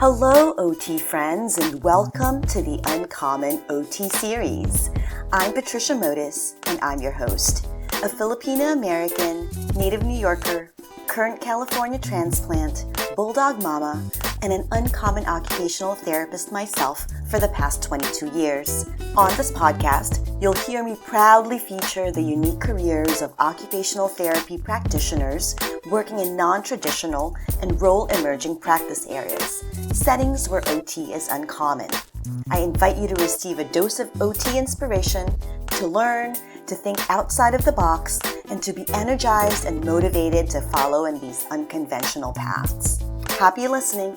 Hello, OT friends, and welcome to the Uncommon OT series. I'm Patricia Modis, and I'm your host, a Filipino-American, native New Yorker, current California transplant, bulldog mama, and an uncommon occupational therapist myself for the past 22 years. On this podcast, you'll hear me proudly feature the unique careers of occupational therapy practitioners working in non-traditional and role-emerging practice areas, settings where OT is uncommon. I invite you to receive a dose of OT inspiration, to learn, to think outside of the box, and to be energized and motivated to follow in these unconventional paths. Happy listening!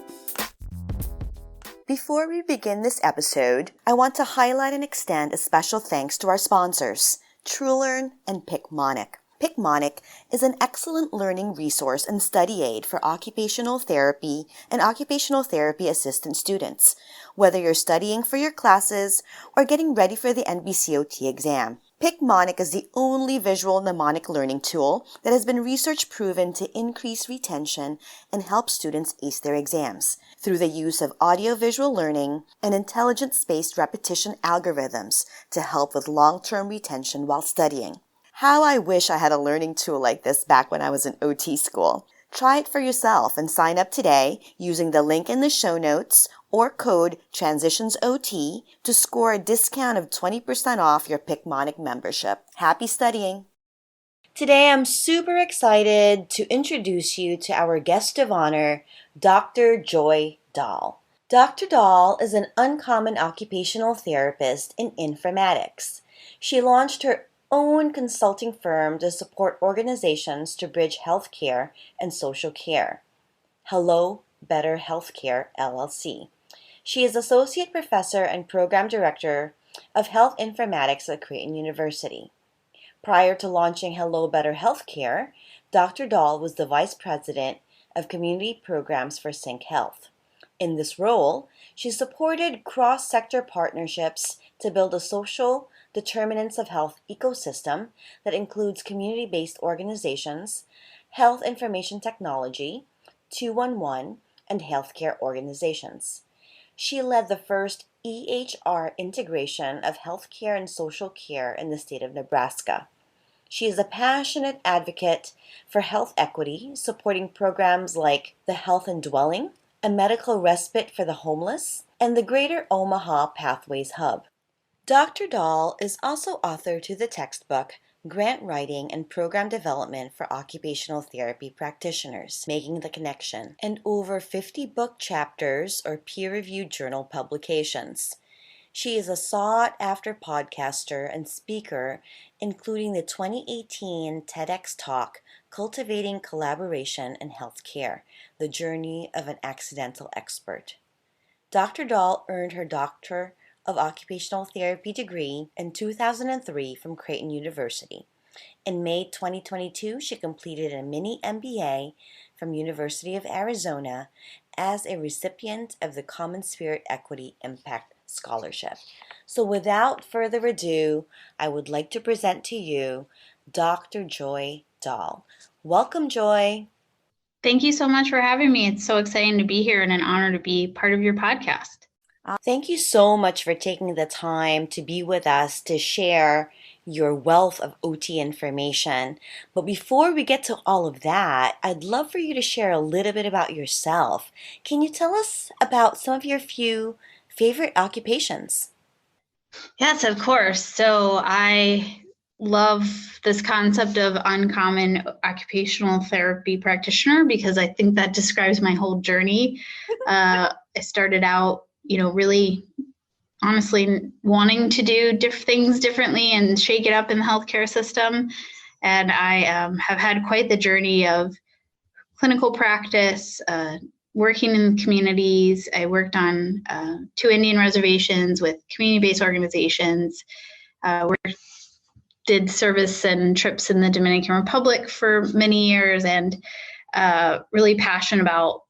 Before we begin this episode, I want to highlight and extend a special thanks to our sponsors, TrueLearn and PicMonic. PicMonic is an excellent learning resource and study aid for occupational therapy and occupational therapy assistant students, whether you're studying for your classes or getting ready for the NBCOT exam. PicMonic is the only visual mnemonic learning tool that has been research proven to increase retention and help students ace their exams through the use of audio-visual learning and intelligence-based repetition algorithms to help with long-term retention while studying. How I wish I had a learning tool like this back when I was in OT school. Try it for yourself and sign up today using the link in the show notes or code TRANSITIONSOT to score a discount of 20% off your PicMonic membership. Happy studying! Today I'm super excited to introduce you to our guest of honor, Dr. Joy Dahl. Dr. Dahl is an uncommon occupational therapist in informatics. She launched her own consulting firm to support organizations to bridge healthcare and social care. Hello Better Healthcare, LLC. She is Associate Professor and Program Director of Health Informatics at Creighton University. Prior to launching Hello Better Healthcare, Dr. Dahl was the Vice President of Community Programs for CyncHealth. In this role, she supported cross-sector partnerships to build a social determinants of health ecosystem that includes community-based organizations, health information technology, 211, and healthcare organizations. She led the first EHR integration of healthcare and social care in the state of Nebraska. She is a passionate advocate for health equity, supporting programs like the Health and Dwelling, a Medical Respite for the Homeless, and the Greater Omaha Pathways Hub. Dr. Dahl is also author to the textbook Grant Writing and Program Development for Occupational Therapy Practitioners, Making the Connection, and over 50 book chapters or peer-reviewed journal publications. She is a sought-after podcaster and speaker, including the 2018 TEDx talk, Cultivating Collaboration in Healthcare, The Journey of an Accidental Expert. Dr. Dahl earned her Doctor of Occupational Therapy degree in 2003 from Creighton University. In May 2022, she completed a mini MBA from University of Arizona as a recipient of the Common Spirit Equity Impact Scholarship. So without further ado, I would like to present to you Dr. Joy Dahl. Welcome, Joy. Thank you so much for having me. It's so exciting to be here and an honor to be part of your podcast. Thank you so much for taking the time to be with us to share your wealth of OT information. But before we get to all of that, I'd love for you to share a little bit about yourself. Can you tell us about some of your few favorite occupations? Yes, of course. So I love this concept of uncommon occupational therapy practitioner because I think that describes my whole journey. I started out really honestly wanting to do things differently and shake it up in the healthcare system. And I have had quite the journey of clinical practice, working in communities. I worked on 2 Indian reservations with community-based organizations, did service and trips in the Dominican Republic for many years, and really passionate about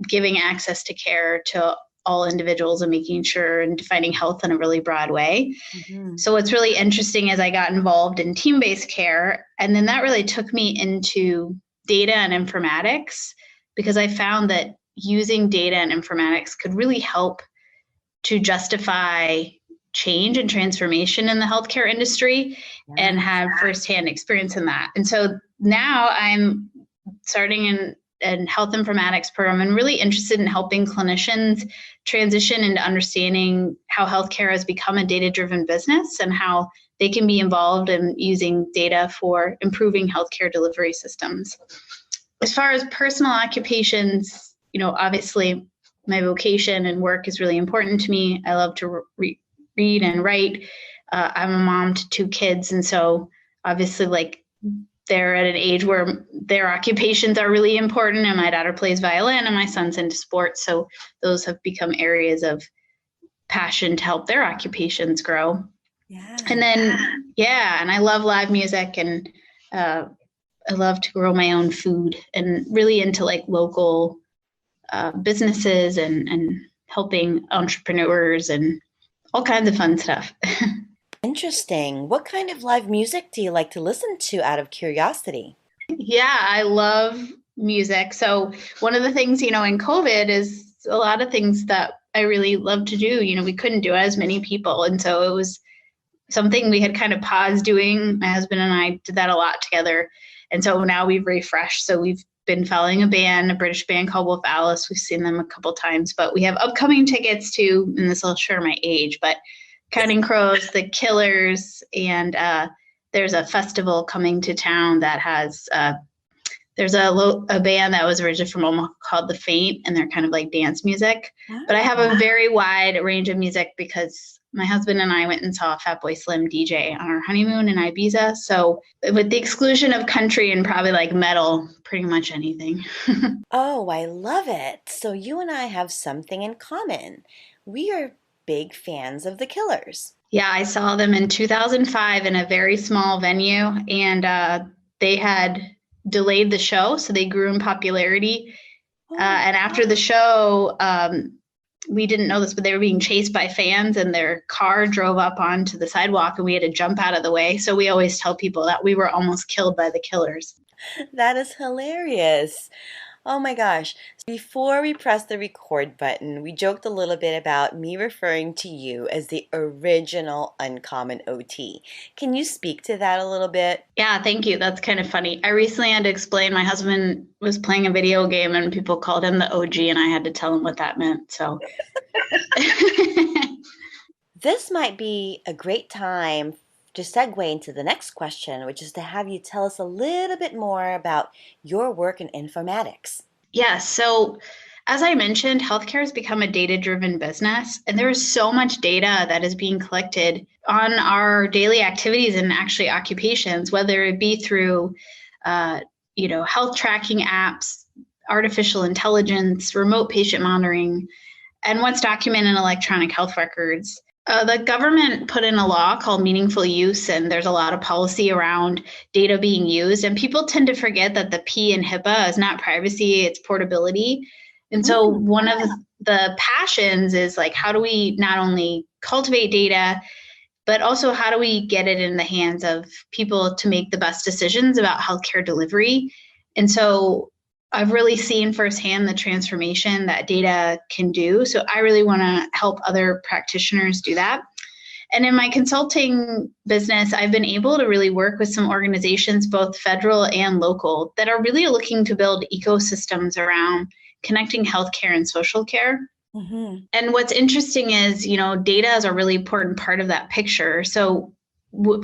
giving access to care to all individuals and making sure and defining health in a really broad way. Mm-hmm. So what's really interesting is I got involved in team-based care, and then that really took me into data and informatics because I found that using data and informatics could really help to justify change and transformation in the healthcare industry and have firsthand experience in that. And so now I'm starting in health informatics program and really interested in helping clinicians transition into understanding how healthcare has become a data-driven business and how they can be involved in using data for improving healthcare delivery systems. As far as personal occupations, obviously my vocation and work is really important to me. I love to read and write. I'm a mom to 2 kids. And so obviously they're at an age where their occupations are really important. And my daughter plays violin and my son's into sports. So those have become areas of passion to help their occupations grow. Yeah. And then, and I love live music, and I love to grow my own food, and really into local businesses and helping entrepreneurs and all kinds of fun stuff. Interesting. What kind of live music do you like to listen to out of curiosity? Yeah, I love music. So one of the things, in COVID is a lot of things that I really love to do. We couldn't do it as many people. And so it was something we had kind of paused doing. My husband and I did that a lot together. And so now we've refreshed. So we've been following a British band called Wolf Alice. We've seen them a couple times, but we have upcoming tickets to, and this will share my age, but Counting Crows, The Killers, and there's a festival coming to town that has, there's a band that was originally from Omaha called The Faint, and they're kind of like dance music. But I have a very wide range of music because my husband and I went and saw Fatboy Slim DJ on our honeymoon in Ibiza. So with the exclusion of country and probably metal, pretty much anything. Oh, I love it. So you and I have something in common. We are big fans of The Killers. Yeah, I saw them in 2005 in a very small venue, and they had delayed the show, so they grew in popularity. And after the show, we didn't know this, but they were being chased by fans, and their car drove up onto the sidewalk, and we had to jump out of the way. So we always tell people that we were almost killed by the Killers. That is hilarious. Oh my gosh. Before we press the record button, we joked a little bit about me referring to you as the original Uncommon OT. Can you speak to that a little bit? Yeah, thank you. That's kind of funny. I recently had to explain, my husband was playing a video game and people called him the OG, and I had to tell him what that meant. So this might be a great time to segue into the next question, which is to have you tell us a little bit more about your work in informatics. Yeah, so as I mentioned, healthcare has become a data-driven business, and there is so much data that is being collected on our daily activities and actually occupations, whether it be through health tracking apps, artificial intelligence, remote patient monitoring, and what's documented in electronic health records. The government put in a law called meaningful use, and there's a lot of policy around data being used. And people tend to forget that the P in HIPAA is not privacy, it's portability. And so one of the passions is how do we not only cultivate data, but also how do we get it in the hands of people to make the best decisions about healthcare delivery? And so I've really seen firsthand the transformation that data can do. So I really want to help other practitioners do that. And in my consulting business, I've been able to really work with some organizations, both federal and local, that are really looking to build ecosystems around connecting healthcare and social care. Mm-hmm. And what's interesting is, data is a really important part of that picture. So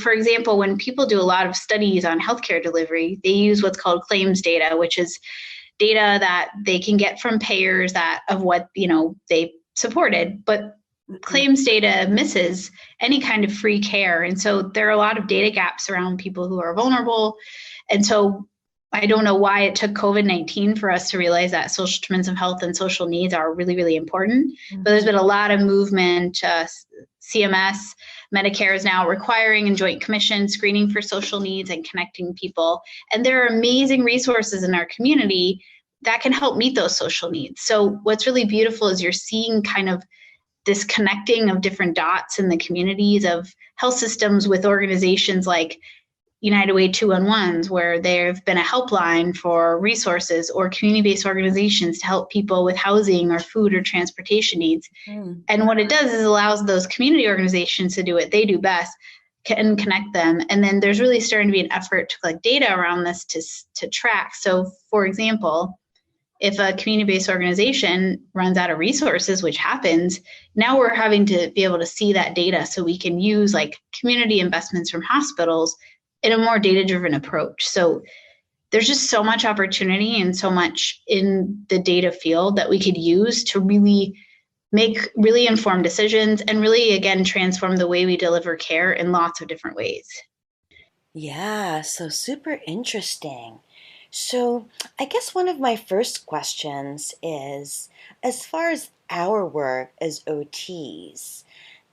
for example, when people do a lot of studies on healthcare delivery, they use what's called claims data, which is data that they can get from payers of what, they supported, but claims data misses any kind of free care. And so there are a lot of data gaps around people who are vulnerable. And so I don't know why it took COVID-19 for us to realize that social determinants of health and social needs are really, really important. Mm-hmm. But there's been a lot of movement. CMS, Medicare is now requiring and Joint Commission screening for social needs and connecting people. And there are amazing resources in our community that can help meet those social needs. So what's really beautiful is you're seeing kind of this connecting of different dots in the communities of health systems with organizations like United Way 211s, where there have been a helpline for resources, or community-based organizations to help people with housing or food or transportation needs. And what it does is allows those community organizations to do what they do best and connect them. And then there's really starting to be an effort to collect data around this to track. So for example, if a community-based organization runs out of resources, which happens, now we're having to be able to see that data so we can use like community investments from hospitals in a more data-driven approach. So there's just so much opportunity and so much in the data field that we could use to really make really informed decisions and really, again, transform the way we deliver care in lots of different ways. Yeah, so super interesting. So I guess one of my first questions is, as far as our work as OTs,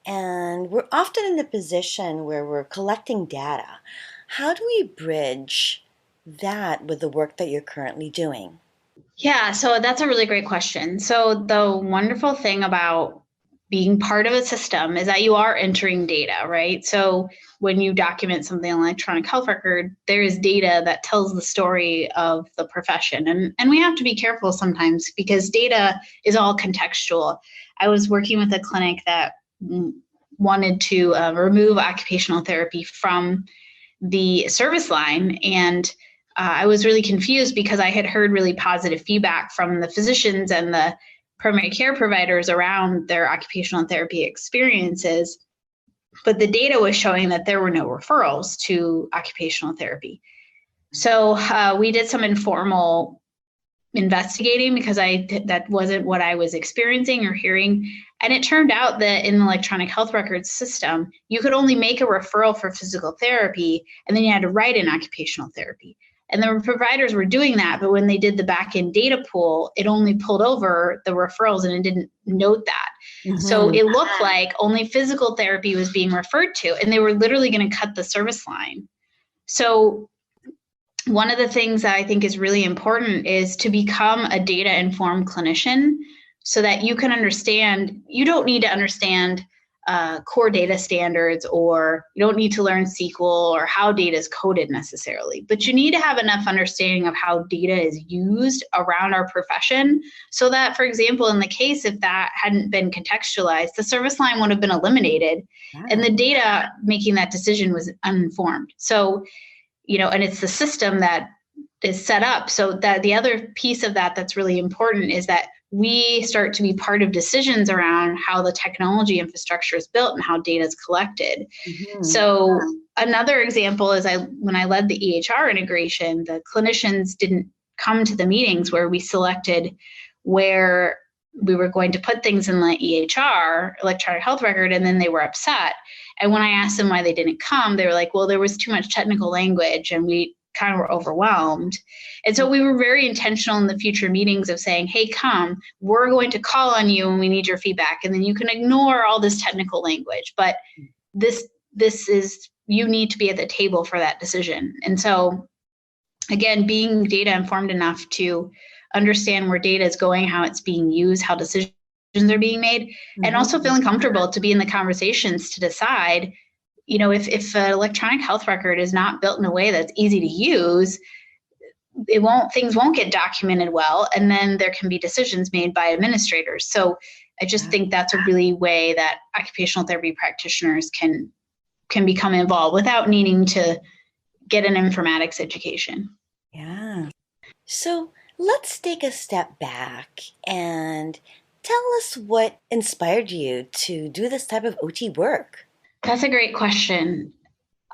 and we're often in the position where we're collecting data, how do we bridge that with the work that you're currently doing? Yeah, so that's a really great question. So the wonderful thing about being part of a system is that you are entering data, right? So when you document something on an electronic health record, there is data that tells the story of the profession. And we have to be careful sometimes because data is all contextual. I was working with a clinic that wanted to remove occupational therapy from the service line, and I was really confused because I had heard really positive feedback from the physicians and the primary care providers around their occupational therapy experiences, but the data was showing that there were no referrals to occupational therapy. So we did some informal investigating because that wasn't what I was experiencing or hearing. And it turned out that in the electronic health records system, you could only make a referral for physical therapy, and then you had to write in occupational therapy. And the providers were doing that, but when they did the back-end data pool, it only pulled over the referrals and it didn't note that. Mm-hmm. So it looked like only physical therapy was being referred to, and they were literally going to cut the service line. So one of the things that I think is really important is to become a data-informed clinician so that you can understand, you don't need to understand core data standards, or you don't need to learn SQL or how data is coded necessarily, but you need to have enough understanding of how data is used around our profession so that, for example, in the case if that hadn't been contextualized, the service line would have been eliminated and the data making that decision was uninformed. So, and it's the system that is set up so that the other piece of that that's really important is that we start to be part of decisions around how the technology infrastructure is built and how data is collected. Mm-hmm. So another example is when I led the EHR integration, the clinicians didn't come to the meetings where we selected where we were going to put things in the EHR, electronic health record, and then they were upset. And when I asked them why they didn't come, they were like, well, there was too much technical language and we kind of were overwhelmed. And so we were very intentional in the future meetings of saying, hey, come, we're going to call on you and we need your feedback. And then you can ignore all this technical language, but this is, you need to be at the table for that decision. And so again, being data informed enough to understand where data is going, how it's being used, how decisions are being made, and also feeling comfortable to be in the conversations to decide, if an electronic health record is not built in a way that's easy to use, things won't get documented well, and then there can be decisions made by administrators. So I just think that's a really way that occupational therapy practitioners can become involved without needing to get an informatics education. Yeah. So let's take a step back and tell us what inspired you to do this type of OT work. That's a great question.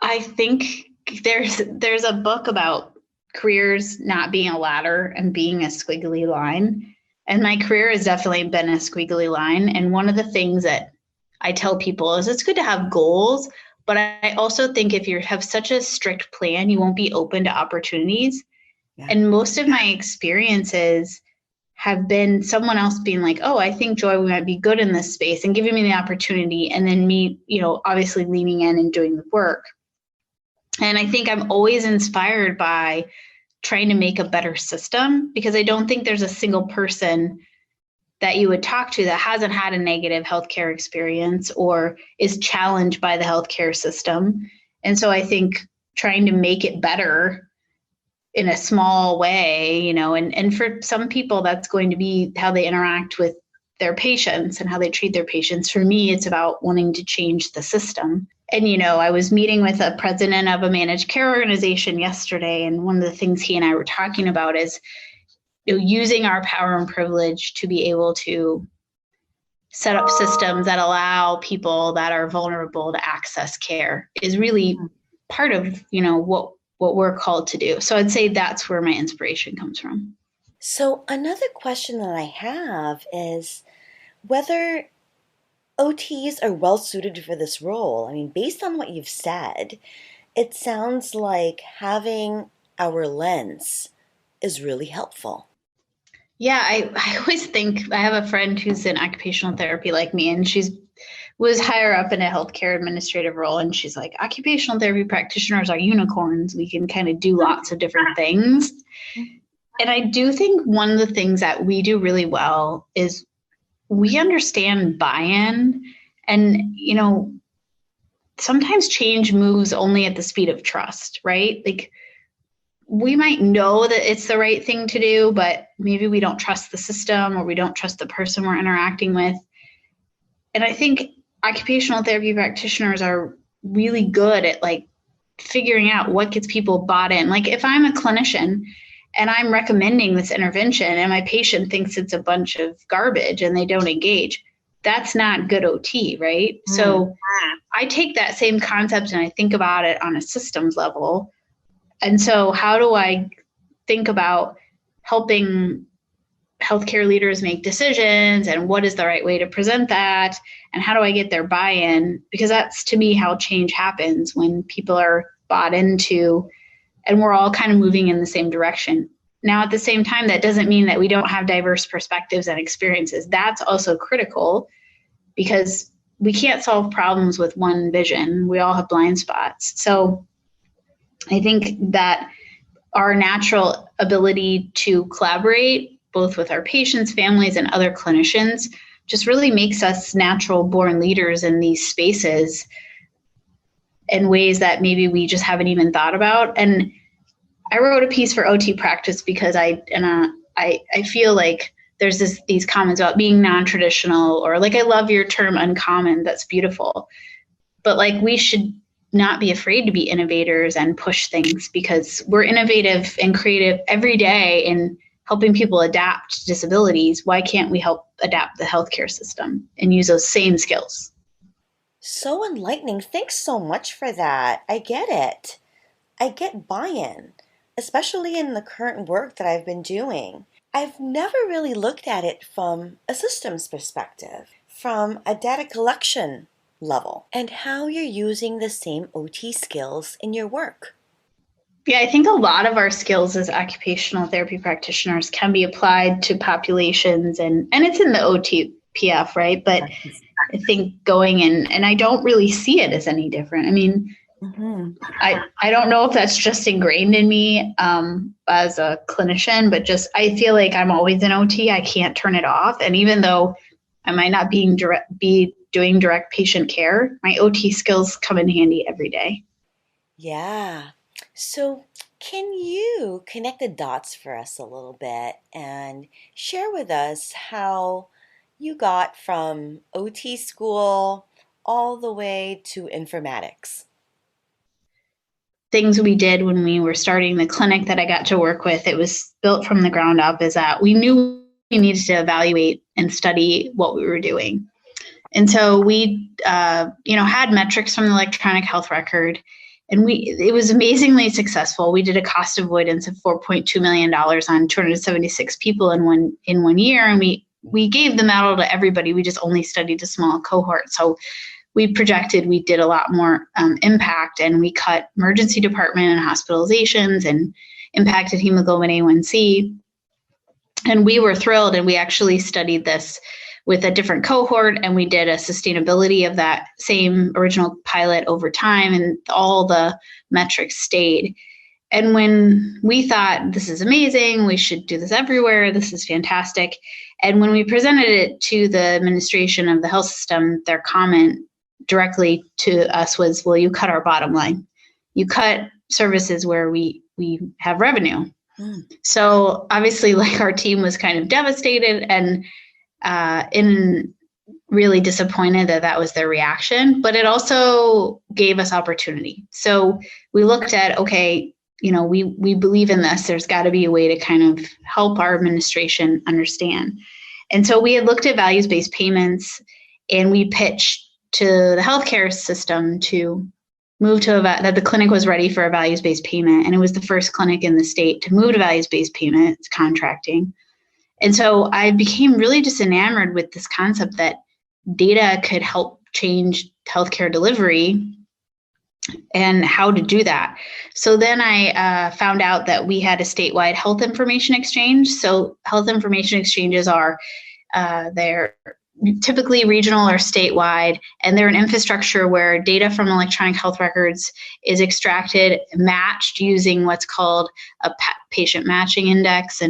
I think there's a book about careers not being a ladder and being a squiggly line. And my career has definitely been a squiggly line. And one of the things that I tell people is it's good to have goals, but I also think if you have such a strict plan, you won't be open to opportunities. Yeah. And most of my experiences have been someone else being like, oh, I think, Joy, we might be good in this space, and giving me the opportunity, and then me, obviously leaning in and doing the work. And I think I'm always inspired by trying to make a better system, because I don't think there's a single person that you would talk to that hasn't had a negative healthcare experience or is challenged by the healthcare system. And so I think trying to make it better in a small way, and for some people that's going to be how they interact with their patients and how they treat their patients. For me, it's about wanting to change the system. And, I was meeting with a president of a managed care organization yesterday, and one of the things he and I were talking about is using our power and privilege to be able to set up systems that allow people that are vulnerable to access care is really part of, what we're called to do. So I'd say that's where my inspiration comes from. So another question that I have is whether OTs are well suited for this role. I mean, based on what you've said, it sounds like having our lens is really helpful. Yeah, I always think I have a friend who's in occupational therapy like me, and was higher up in a healthcare administrative role. And she's like, occupational therapy practitioners are unicorns. We can kind of do lots of different things. And I do think one of the things that we do really well is we understand buy-in. And, sometimes change moves only at the speed of trust, right? Like, we might know that it's the right thing to do, but maybe we don't trust the system or we don't trust the person we're interacting with. And I think occupational therapy practitioners are really good at figuring out what gets people bought in. Like, if I'm a clinician and I'm recommending this intervention and my patient thinks it's a bunch of garbage and they don't engage, that's not good OT, right? So I take that same concept and I think about it on a systems level. And so how do I think about helping healthcare leaders make decisions, and what is the right way to present that, and how do I get their buy-in? Because that's, to me, how change happens, when people are bought into and we're all kind of moving in the same direction. Now, at the same time, that doesn't mean that we don't have diverse perspectives and experiences. That's also critical, because we can't solve problems with one vision. We all have blind spots. So I think that our natural ability to collaborate both with our patients, families, and other clinicians just really makes us natural born leaders in these spaces in ways that maybe we just haven't even thought about. And I wrote a piece for OT Practice because I feel like there's these comments about being non-traditional, or I love your term uncommon. That's beautiful. But we should not be afraid to be innovators and push things, because we're innovative and creative every day in helping people adapt to disabilities. Why can't we help adapt the healthcare system and use those same skills? So enlightening. Thanks so much for that. I get it. I get buy-in, especially in the current work that I've been doing. I've never really looked at it from a systems perspective, from a data collection level, and how you're using the same OT skills in your work. Yeah, I think a lot of our skills as occupational therapy practitioners can be applied to populations, and it's in the OTPF, right? But I think going in, and I don't really see it as any different. I mean, I don't know if that's just ingrained in me as a clinician, but just I feel like I'm always in OT. I can't turn it off. And even though I might not be doing direct patient care, my OT skills come in handy every day. Yeah. So can you connect the dots for us a little bit and share with us how you got from OT school all the way to informatics? Things we did when we were starting the clinic that I got to work with, it was built from the ground up, is that we knew we needed to evaluate and study what we were doing. And so we, had metrics from the electronic health record, and it was amazingly successful. We did a cost avoidance of $4.2 million on 276 people in one year, and we gave the medal to everybody. We just only studied a small cohort. So we projected we did a lot more impact, and we cut emergency department and hospitalizations and impacted hemoglobin A1C. And we were thrilled, and we actually studied this with a different cohort, and we did a sustainability of that same original pilot over time, and all the metrics stayed. And when we thought, this is amazing, we should do this everywhere, this is fantastic. And when we presented it to the administration of the health system, their comment directly to us was, well, you cut our bottom line. You cut services where we have revenue. So obviously, like, our team was kind of devastated and really disappointed that was their reaction, but it also gave us opportunity. So we looked at, okay, we believe in this. There's got to be a way to kind of help our administration understand. And so we had looked at values-based payments, and we pitched to the healthcare system to move to that the clinic was ready for a values-based payment. And it was the first clinic in the state to move to values-based payment contracting. And so I became really just enamored with this concept that data could help change healthcare delivery and how to do that. So then I found out that we had a statewide health information exchange. So health information exchanges are they're typically regional or statewide, and they're an infrastructure where data from electronic health records is extracted, matched using what's called a patient matching index,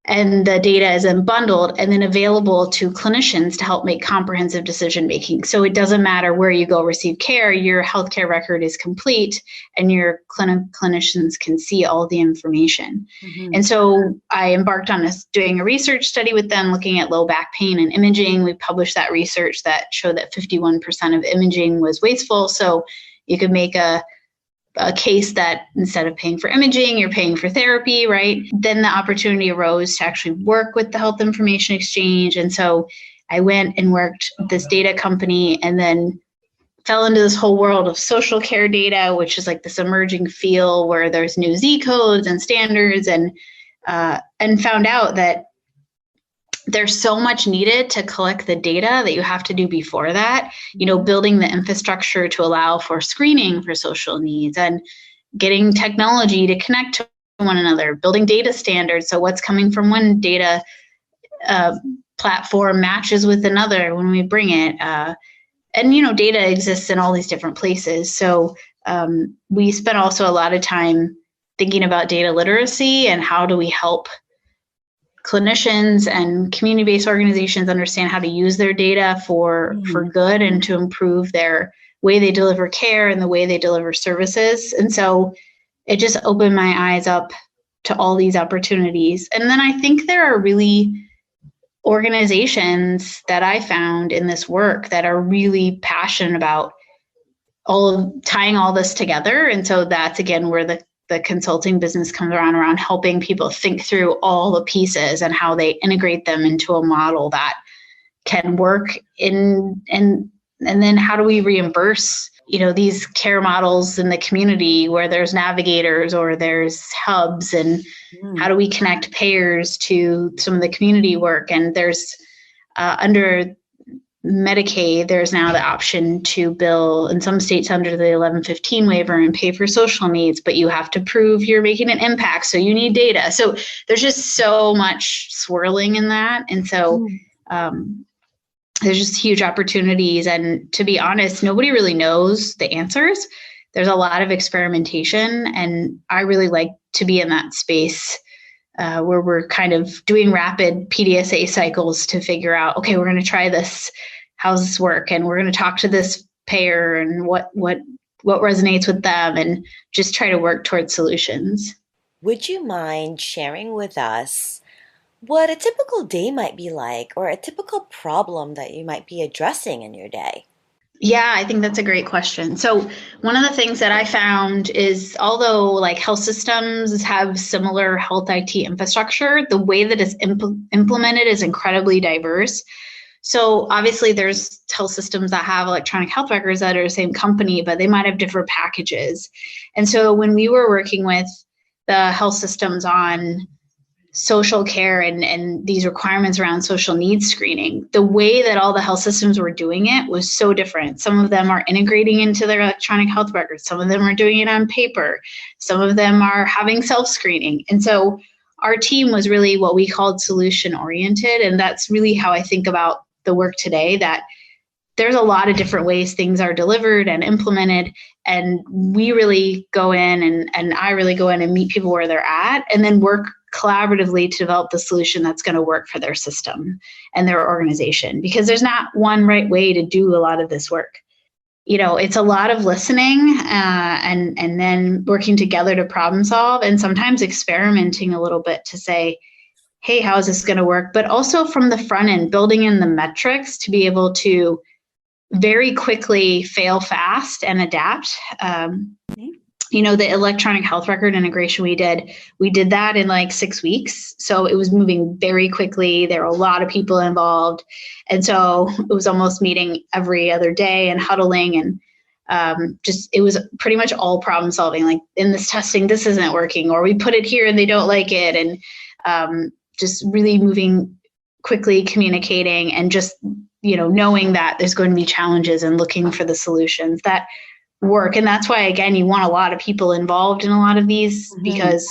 and the data is then bundled and then available to clinicians to help make comprehensive decision making. So it doesn't matter where you go receive care, your healthcare record is complete, and your clinicians can see all the information. Mm-hmm. And so I embarked on doing a research study with them, looking at low back pain and imaging. We published that research that showed that 51% of imaging was wasteful. So you could make a case that instead of paying for imaging, you're paying for therapy, right? Then the opportunity arose to actually work with the Health Information Exchange. And so I went and worked with this data company, and then fell into this whole world of social care data, which is like this emerging field where there's new Z codes and standards, and found out that there's so much needed to collect the data that you have to do before that, building the infrastructure to allow for screening for social needs and getting technology to connect to one another, building data standards. So what's coming from one data platform matches with another when we bring it. And data exists in all these different places. So we spent also a lot of time thinking about data literacy and how do we help clinicians and community-based organizations understand how to use their data for good and to improve their way they deliver care and the way they deliver services. And so it just opened my eyes up to all these opportunities. And then I think there are really organizations that I found in this work that are really passionate about tying all this together. And so that's, again, where the consulting business comes around helping people think through all the pieces and how they integrate them into a model that can work and then how do we reimburse, these care models in the community where there's navigators or there's hubs, and how do we connect payers to some of the community work? And there's under Medicaid, there's now the option to bill in some states under the 1115 waiver and pay for social needs, but you have to prove you're making an impact. So you need data. So there's just so much swirling in that. And so there's just huge opportunities. And to be honest, nobody really knows the answers. There's a lot of experimentation, and I really like to be in that space where we're kind of doing rapid PDSA cycles to figure out, okay, we're going to try this. How's this work? And we're going to talk to this payer and what resonates with them, and just try to work towards solutions. Would you mind sharing with us what a typical day might be like, or a typical problem that you might be addressing in your day? Yeah, I think that's a great question. So one of the things that I found is, although like health systems have similar health IT infrastructure, the way that it's implemented is incredibly diverse. So obviously there's health systems that have electronic health records that are the same company, but they might have different packages. And so when we were working with the health systems on social care and these requirements around social needs screening, the way that all the health systems were doing it was so different. Some of them are integrating into their electronic health records. Some of them are doing it on paper. Some of them are having self-screening. And so our team was really what we called solution oriented. And that's really how I think about the work today, that there's a lot of different ways things are delivered and implemented. And we really go in and I really go in and meet people where they're at, and then work collaboratively to develop the solution that's going to work for their system and their organization, because there's not one right way to do a lot of this work. it's a lot of listening and then working together to problem solve, and sometimes experimenting a little bit to say, hey, how is this going to work? But also from the front end, building in the metrics to be able to very quickly fail fast and adapt. The electronic health record integration we did that in like 6 weeks. So it was moving very quickly. There were a lot of people involved. And so it was almost meeting every other day and huddling, and it was pretty much all problem solving. Like, in this testing, this isn't working, or we put it here and they don't like it. And just really moving quickly, communicating, and just, knowing that there's going to be challenges and looking for the solutions that work. And that's why, again, you want a lot of people involved in a lot of these, because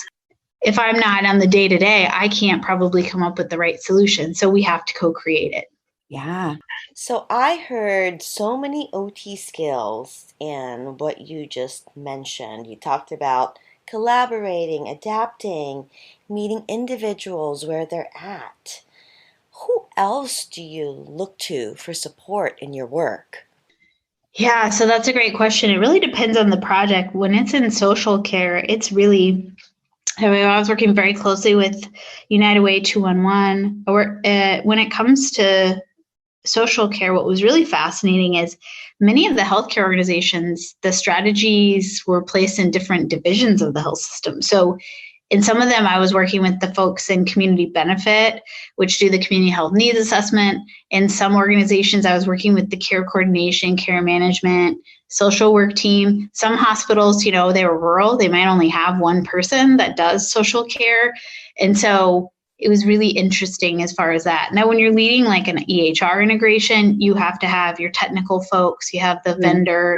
if I'm not on the day-to-day, I can't probably come up with the right solution. So we have to co-create it. Yeah. So I heard so many OT skills in what you just mentioned. You talked about collaborating, adapting, meeting individuals where they're at. Who else do you look to for support in your work? Yeah, so that's a great question. It really depends on the project. When it's in social care, it's really, I was working very closely with United Way 211. When it comes to social care, what was really fascinating is many of the healthcare organizations, the strategies were placed in different divisions of the health system. So in some of them, I was working with the folks in community benefit, which do the community health needs assessment. In some organizations, I was working with the care coordination, care management, social work team. Some hospitals, they were rural. They might only have one person that does social care. And so it was really interesting as far as that. Now, when you're leading like an EHR integration, you have to have your technical folks, you have the vendor,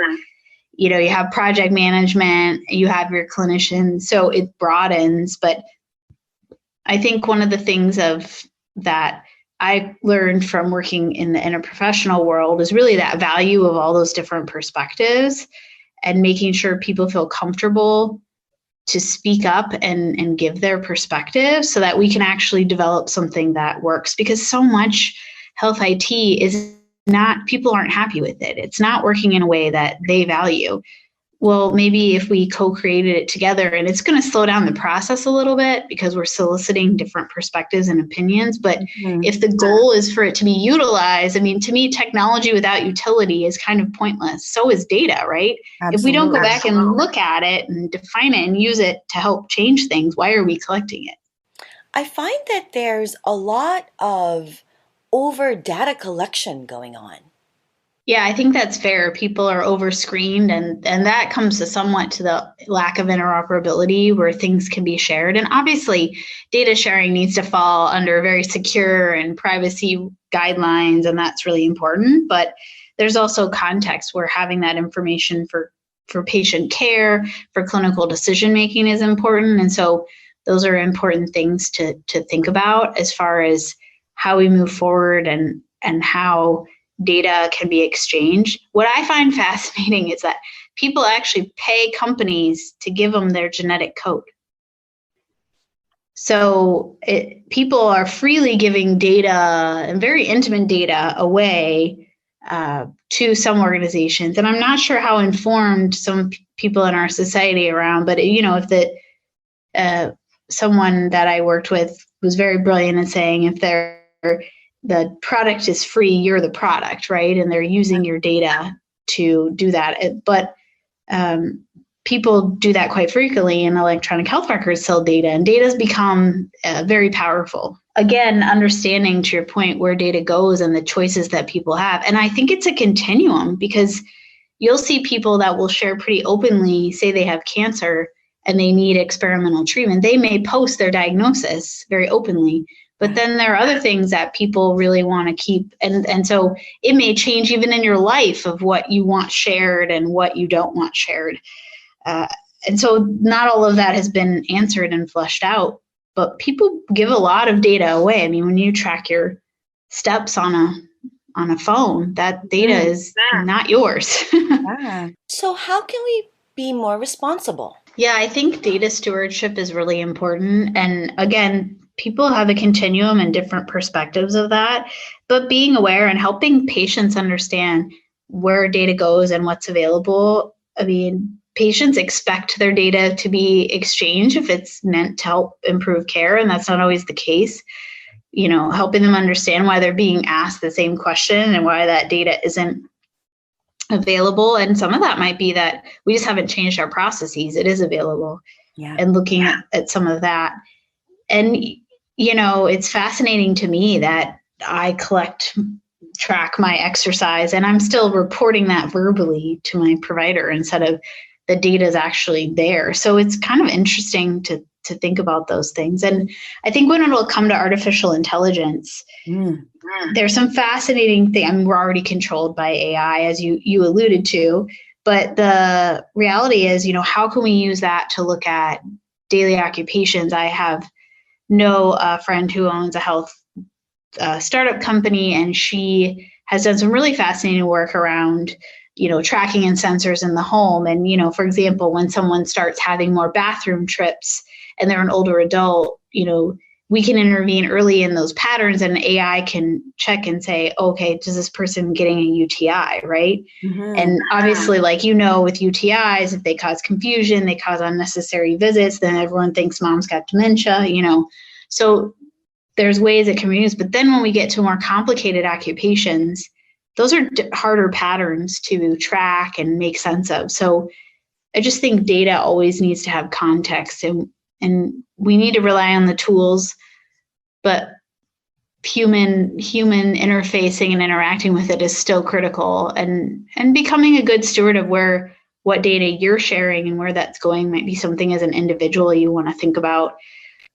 you have project management, you have your clinicians, so it broadens. But I think one of the things that I learned from working in the interprofessional world is really that value of all those different perspectives and making sure people feel comfortable to speak up and give their perspective so that we can actually develop something that works. Because so much health IT is not, people aren't happy with it. It's not working in a way that they value. Well, maybe if we co-created it together, and it's going to slow down the process a little bit because we're soliciting different perspectives and opinions. But if the goal is for it to be utilized, to me, technology without utility is kind of pointless. So is data, right? Absolutely. If we don't go back and look at it and define it and use it to help change things, why are we collecting it? I find that there's a lot of over data collection going on. Yeah, I think that's fair. People are over-screened, and that comes to somewhat to the lack of interoperability where things can be shared. And obviously, data sharing needs to fall under very secure and privacy guidelines, and that's really important. But there's also context where having that information for patient care, for clinical decision-making is important. And so those are important things to think about as far as how we move forward and how data can be exchanged. What I find fascinating is that people actually pay companies to give them their genetic code. So people are freely giving data and very intimate data away to some organizations. And I'm not sure how informed some people in our society around, but if someone that I worked with was very brilliant in saying if the product is free, you're the product, right? And they're using your data to do that. But people do that quite frequently, and electronic health records sell data, and data has become very powerful. Again, understanding, to your point, where data goes and the choices that people have. And I think it's a continuum, because you'll see people that will share pretty openly, say they have cancer and they need experimental treatment. They may post their diagnosis very openly. But then there are other things that people really want to keep. And so it may change even in your life of what you want shared and what you don't want shared. And so not all of that has been answered and fleshed out, but people give a lot of data away. When you track your steps on a phone, that data is not yours. So how can we be more responsible? Yeah, I think data stewardship is really important. And again, people have a continuum and different perspectives of that, but being aware and helping patients understand where data goes and what's available. I mean, patients expect their data to be exchanged if it's meant to help improve care, and that's not always the case. Helping them understand why they're being asked the same question and why that data isn't available. And some of that might be that we just haven't changed our processes. It is available. Yeah. And looking at some of that. And, it's fascinating to me that I track my exercise, and I'm still reporting that verbally to my provider instead of the data is actually there. So it's kind of interesting to think about those things. And I think when it will come to artificial intelligence, there's some fascinating things. I mean, we're already controlled by AI, as you alluded to, but the reality is, how can we use that to look at daily occupations? I know a friend who owns a health startup company, and she has done some really fascinating work around tracking and sensors in the home. And, for example, when someone starts having more bathroom trips and they're an older adult, we can intervene early in those patterns, and AI can check and say, okay, does this person getting a UTI, right? Mm-hmm. And obviously, with UTIs, if they cause confusion, they cause unnecessary visits, then everyone thinks mom's got dementia, So there's ways it can be used. But then when we get to more complicated occupations, those are harder patterns to track and make sense of. So I just think data always needs to have context, and we need to rely on the tools, but human interfacing and interacting with it is still critical, and becoming a good steward of what data you're sharing and where that's going might be something as an individual you want to think about.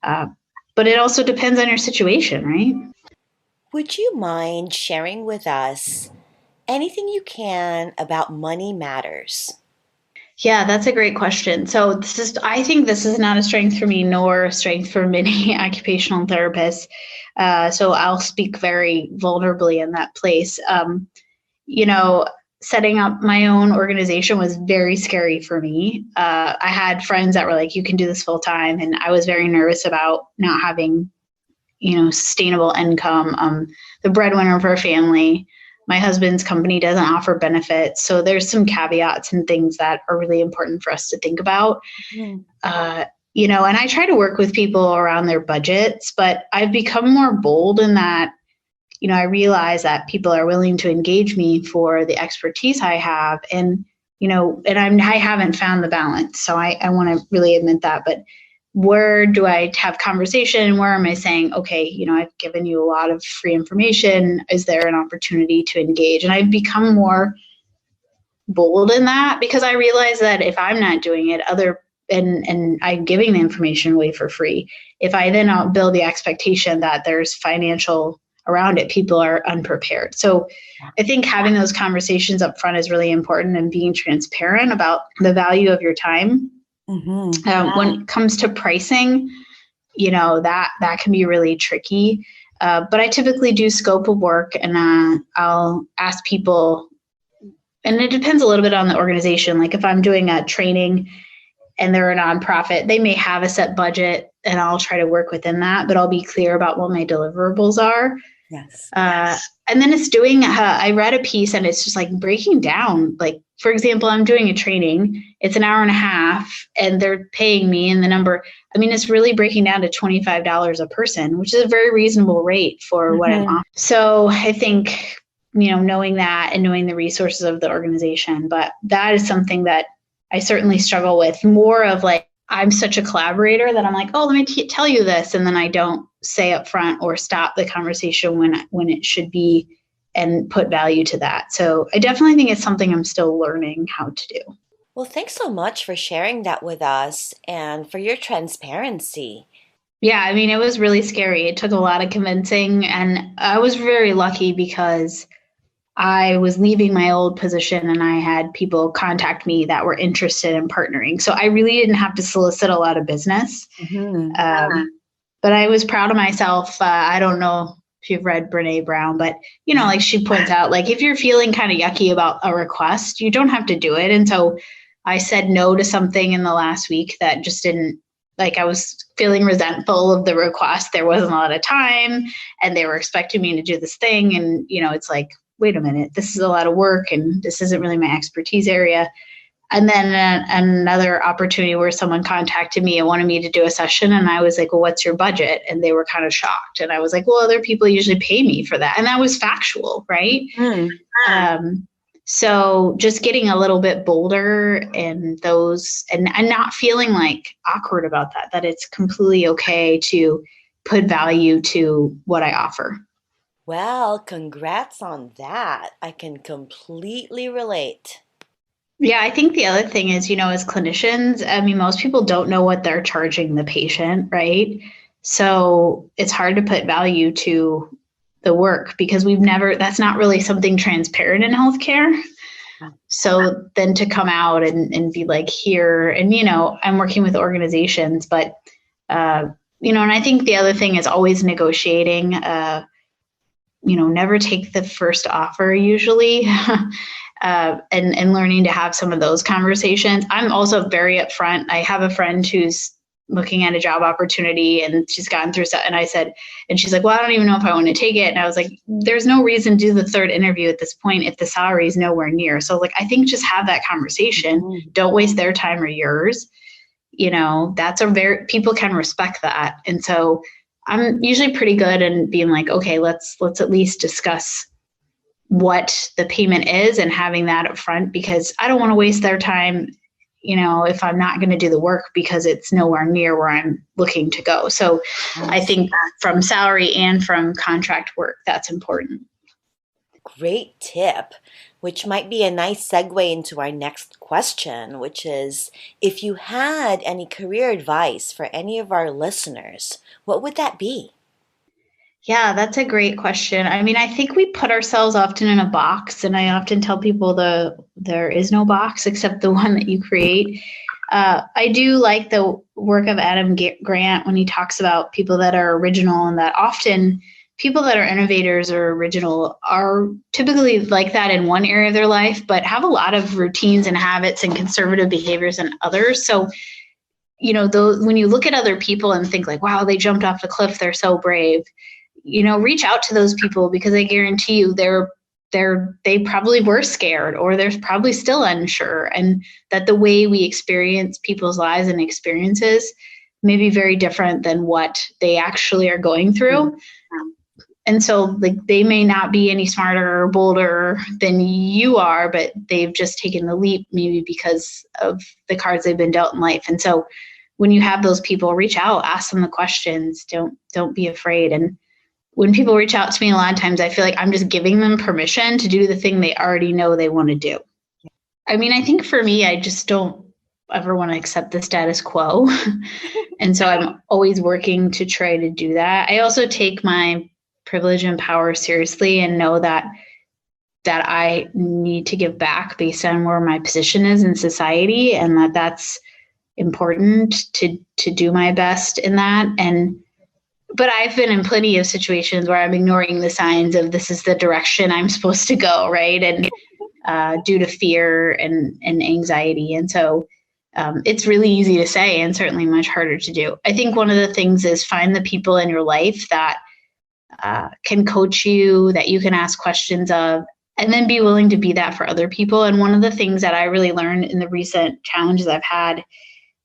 But it also depends on your situation, right? Would you mind sharing with us anything you can about money matters? Yeah, that's a great question. So I think this is not a strength for me, nor a strength for many occupational therapists. So I'll speak very vulnerably in that place. Setting up my own organization was very scary for me. I had friends that were like, you can do this full time. And I was very nervous about not having, sustainable income. The breadwinner of our family. My husband's company doesn't offer benefits. So there's some caveats and things that are really important for us to think about. Mm-hmm. And I try to work with people around their budgets, but I've become more bold in that, I realize that people are willing to engage me for the expertise I have. And, I haven't found the balance. So I want to really admit that. But where do I have conversation? Where am I saying, okay, I've given you a lot of free information. Is there an opportunity to engage? And I've become more bold in that, because I realize that if I'm not doing it, and I'm giving the information away for free, if I then build the expectation that there's financial around it, people are unprepared. So I think having those conversations up front is really important, and being transparent about the value of your time. Mm-hmm. When it comes to pricing, that can be really tricky. But I typically do scope of work, and I'll ask people, and it depends a little bit on the organization. Like if I'm doing a training and they're a nonprofit, they may have a set budget, and I'll try to work within that, but I'll be clear about what my deliverables are. Yes. And then it's I read a piece, and it's just like breaking down, like, for example, I'm doing a training, it's an hour and a half, and they're paying me, and the number, it's really breaking down to $25 a person, which is a very reasonable rate for what I'm offering. So I think, knowing that and knowing the resources of the organization, but that is something that I certainly struggle with, more of like, I'm such a collaborator that I'm like, oh, let me tell you this. And then I don't say up front or stop the conversation when it should be, and put value to that. So I definitely think it's something I'm still learning how to do. Well, thanks so much for sharing that with us and for your transparency. Yeah, it was really scary. It took a lot of convincing, and I was very lucky because I was leaving my old position, and I had people contact me that were interested in partnering. So I really didn't have to solicit a lot of business. Mm-hmm. But I was proud of myself. I don't know if you've read Brene Brown, but, like she points out, like if you're feeling kind of yucky about a request, you don't have to do it. And so I said no to something in the last week that just didn't, like I was feeling resentful of the request. There wasn't a lot of time, and they were expecting me to do this thing. And, it's like, wait a minute, this is a lot of work and this isn't really my expertise area. And then another opportunity where someone contacted me and wanted me to do a session. And I was like, well, what's your budget? And they were kind of shocked. And I was like, well, other people usually pay me for that. And that was factual, right? So just getting a little bit bolder in those and not feeling like awkward about that it's completely okay to put value to what I offer. Well, congrats on that. I can completely relate. Yeah, I think the other thing is, as clinicians, I mean, most people don't know what they're charging the patient, right? So it's hard to put value to the work because that's not really something transparent in healthcare. So then to come out and be like here, and, I'm working with organizations, but, and I think the other thing is always negotiating, never take the first offer usually. And learning to have some of those conversations. I'm also very upfront. I have a friend who's looking at a job opportunity and she's gotten through stuff. And she's like, well, I don't even know if I want to take it. And I was like, there's no reason to do the third interview at this point if the salary is nowhere near. So I think just have that conversation. Mm-hmm. Don't waste their time or yours. People can respect that. And so I'm usually pretty good in being like, okay, let's at least discuss what the payment is and having that up front, because I don't want to waste their time, if I'm not going to do the work because it's nowhere near where I'm looking to go. So I think from salary and from contract work, that's important. Great tip, which might be a nice segue into our next question, which is, if you had any career advice for any of our listeners, what would that be? Yeah, that's a great question. I mean, I think we put ourselves often in a box, and I often tell people there is no box except the one that you create. I do like the work of Adam Grant when he talks about people that are original, and that often people that are innovators or original are typically like that in one area of their life, but have a lot of routines and habits and conservative behaviors in others. So, when you look at other people and think like, wow, they jumped off the cliff, they're so brave. Reach out to those people, because I guarantee you they probably were scared, or they're probably still unsure, and that the way we experience people's lives and experiences may be very different than what they actually are going through. And so they may not be any smarter or bolder than you are, but they've just taken the leap maybe because of the cards they've been dealt in life. And so when you have those people, reach out, ask them the questions, don't be afraid. And when people reach out to me, a lot of times I feel like I'm just giving them permission to do the thing they already know they want to do. I mean, I think for me, I just don't ever want to accept the status quo. And so I'm always working to try to do that. I also take my privilege and power seriously and know that I need to give back based on where my position is in society, and that's important to do my best in that. But I've been in plenty of situations where I'm ignoring the signs of this is the direction I'm supposed to go, right? And due to fear and anxiety. And so it's really easy to say and certainly much harder to do. I think one of the things is find the people in your life that can coach you, that you can ask questions of, and then be willing to be that for other people. And one of the things that I really learned in the recent challenges I've had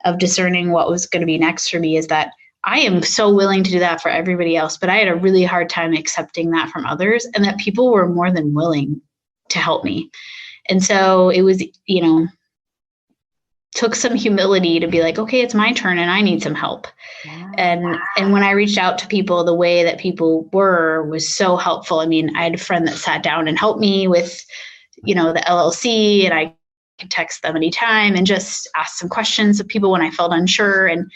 of discerning what was going to be next for me is that I am so willing to do that for everybody else, but I had a really hard time accepting that from others, and that people were more than willing to help me. And so it was, took some humility to be like, okay, it's my turn and I need some help. Yeah. And when I reached out to people, the way that people was so helpful. I mean, I had a friend that sat down and helped me with, the LLC, and I could text them anytime and just ask some questions of people when I felt unsure. And,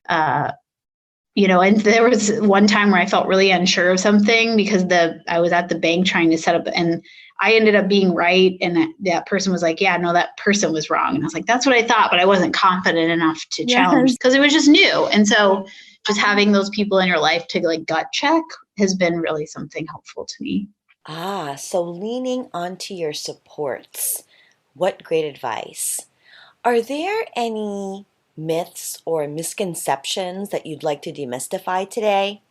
and there was one time where I felt really unsure of something because I was at the bank trying to set up, and I ended up being right. And that person was like, yeah, no, that person was wrong. And I was like, that's what I thought, but I wasn't confident enough to challenge because it was just new. And so just having those people in your life to gut check has been really something helpful to me. So leaning onto your supports. What great advice. Are there any myths or misconceptions that you'd like to demystify today?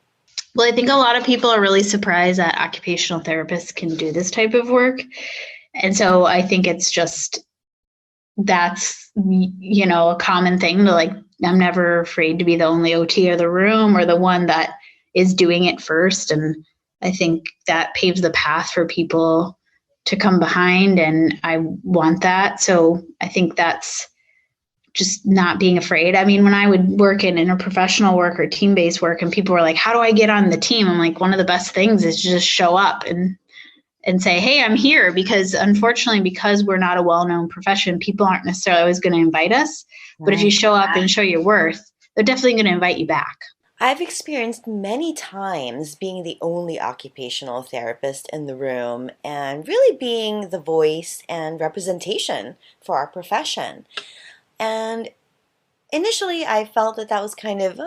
Well, I think a lot of people are really surprised that occupational therapists can do this type of work. And so I think it's just, that's, a common thing to like, I'm never afraid to be the only OT of the room or the one that is doing it first. And I think that paves the path for people to come behind, and I want that. So I think that's just not being afraid. I mean, when I would work in interprofessional work or team-based work and people were like, how do I get on the team? I'm like, one of the best things is to just show up and say, hey, I'm here, because unfortunately, because we're not a well-known profession, people aren't necessarily always going to invite us. Right. But if you show up and show your worth, they're definitely going to invite you back. I've experienced many times being the only occupational therapist in the room and really being the voice and representation for our profession. And initially, I felt that was kind of,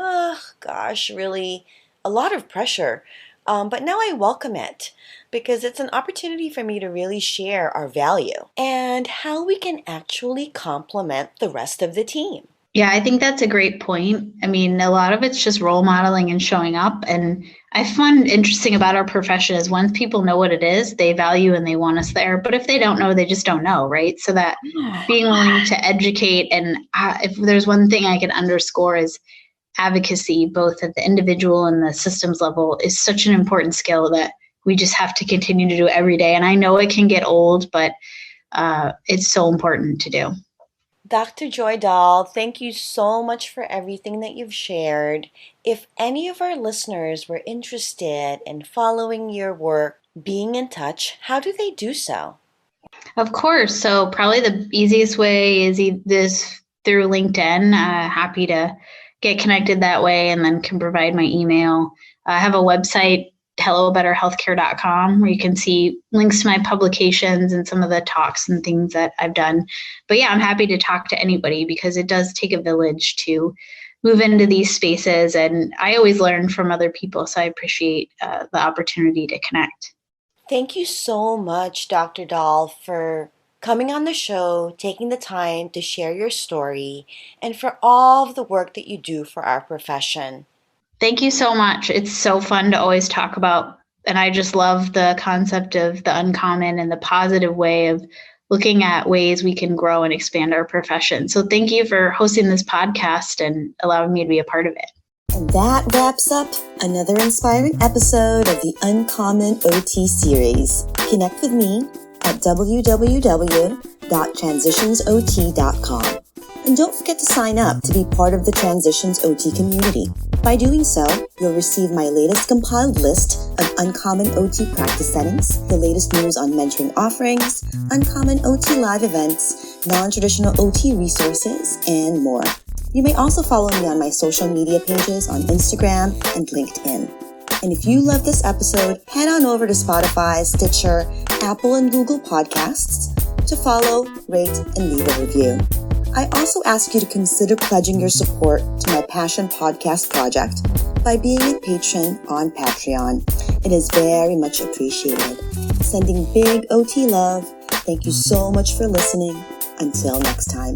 really a lot of pressure. But now I welcome it because it's an opportunity for me to really share our value and how we can actually complement the rest of the team. Yeah, I think that's a great point. I mean, a lot of it's just role modeling and showing up. And I find interesting about our profession is once people know what it is, they value and they want us there. But if they don't know, they just don't know, right? So that being willing to educate, and if there's one thing I can underscore is advocacy, both at the individual and the systems level, is such an important skill that we just have to continue to do every day. And I know it can get old, but it's so important to do. Dr. Joy Dahl, thank you so much for everything that you've shared. If any of our listeners were interested in following your work, being in touch, how do they do so? Of course. So probably the easiest way is this through LinkedIn. Happy to get connected that way, and then can provide my email. I have a website, hellobetterhealthcare.com, where you can see links to my publications and some of the talks and things that I've done. But yeah, I'm happy to talk to anybody because it does take a village to move into these spaces. And I always learn from other people. So I appreciate the opportunity to connect. Thank you so much, Dr. Dahl, for coming on the show, taking the time to share your story, and for all of the work that you do for our profession. Thank you so much. It's so fun to always talk about, and I just love the concept of the uncommon and the positive way of looking at ways we can grow and expand our profession. So thank you for hosting this podcast and allowing me to be a part of it. And that wraps up another inspiring episode of the Uncommon OT series. Connect with me at www.transitionsot.com. And don't forget to sign up to be part of the Transitions OT community. By doing so, you'll receive my latest compiled list of uncommon OT practice settings, the latest news on mentoring offerings, uncommon OT live events, non-traditional OT resources, and more. You may also follow me on my social media pages on Instagram and LinkedIn. And if you love this episode, head on over to Spotify, Stitcher, Apple, and Google Podcasts to follow, rate, and leave a review. I also ask you to consider pledging your support to my Passion Podcast project by being a patron on Patreon. It is very much appreciated. Sending big OT love. Thank you so much for listening. Until next time.